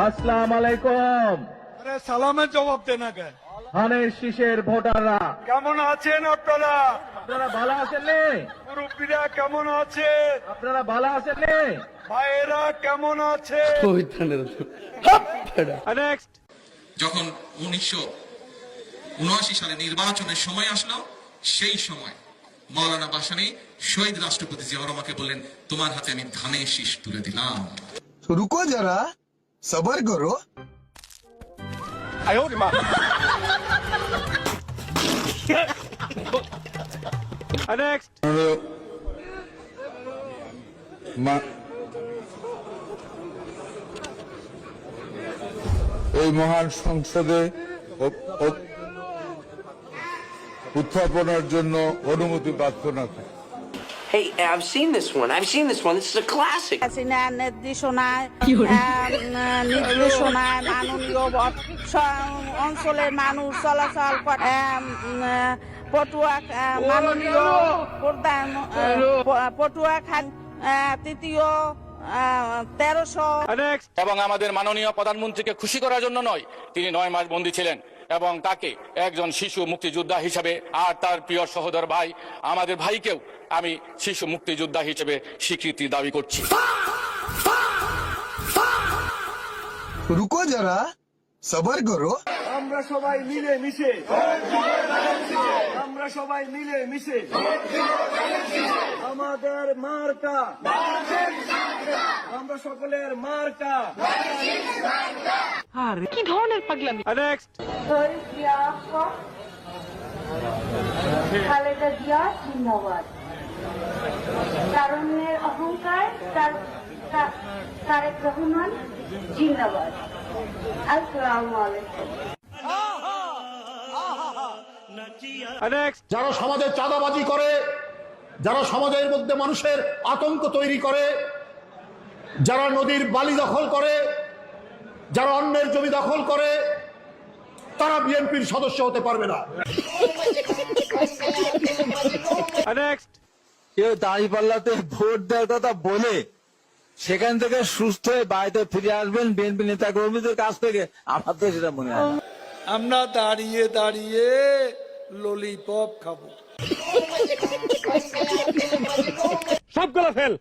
আসসালামু আলাইকুম। আরে সালামের জবাব দেন আগে। ধানের শীষের ভোটাররা কেমন আছেন আপনারা? আপনারা ভালো আছেন নে? মুরব্বীরা কেমন আছে? আপনারা ভালো আছেন নে? ভাইয়েরা কেমন আছে? নেক্সট। যখন 1979 সালে নির্বাচনের সময় আসলো, সেই সময় মৌলানা ভাসানী শহীদ রাষ্ট্রপতি জিয়াউর রহমানকে বললেন, তোমার হাতে আমি ধানের শীষ তুলে দিলাম। रुको जरा सबर करो। নেক্সট। এই মহান সংসদে উত্থাপনের জন্য অনুমতি প্রার্থনা করি। Hey, I've seen this one. This is a classic. নির্দেশনায় মাননীয় অঞ্চলের মানুষ চলাচল করে পটুয়া মাননীয় প্রধান পটুয়া খান তৃতীয় 1300 এবং আমাদের মাননীয় প্রধানমন্ত্রীকে খুশি করার জন্য নয়, তিনি 9 মাস বন্দী ছিলেন এবং তাকে একজন শিশু মুক্তিযোদ্ধা হিসেবে আর তার প্রিয় সহোদর ভাই আমাদের ভাইকেও আমি শিশু মুক্তিযোদ্ধা হিসেবে স্বীকৃতি দাবি করছি। रुको जरा सबर करो। আমরা সবাই মিলে মিশে আমাদের মার্কা, আমরা সকলের মার্কা। কি ধরনের পাগলামি। নেক্সট। খালেদা জিয়া জিন্দাবাদ। তারুণ্যের অহংকার তারেক রহমান জিন্দাবাদ। আসসালামু আলাইকুম। নেক্সট। যারা সমাজে চাঁদাবাজি করে, যারা সমাজের মধ্যে মানুষের আতঙ্ক তৈরি করে, যারা নদীর বালি দখল করে, যারা অন্যের জমি দখল করে, তারা বিএনপির সদস্য হতে পারবে না। নেক্সট। কেউ দাঁড়িপাল্লাতে ভোট দেওয়ার কথা বলে সেখান থেকে সুস্থ হয়ে বাড়িতে ফিরে আসবেন বিএনপি নেতা কর্মীদের কাছ থেকে, আমার তো সেটা মনে হয় না। আমরা দাঁড়িয়ে দাঁড়িয়ে ললিপপ খাবো। সবগুলো ফেল।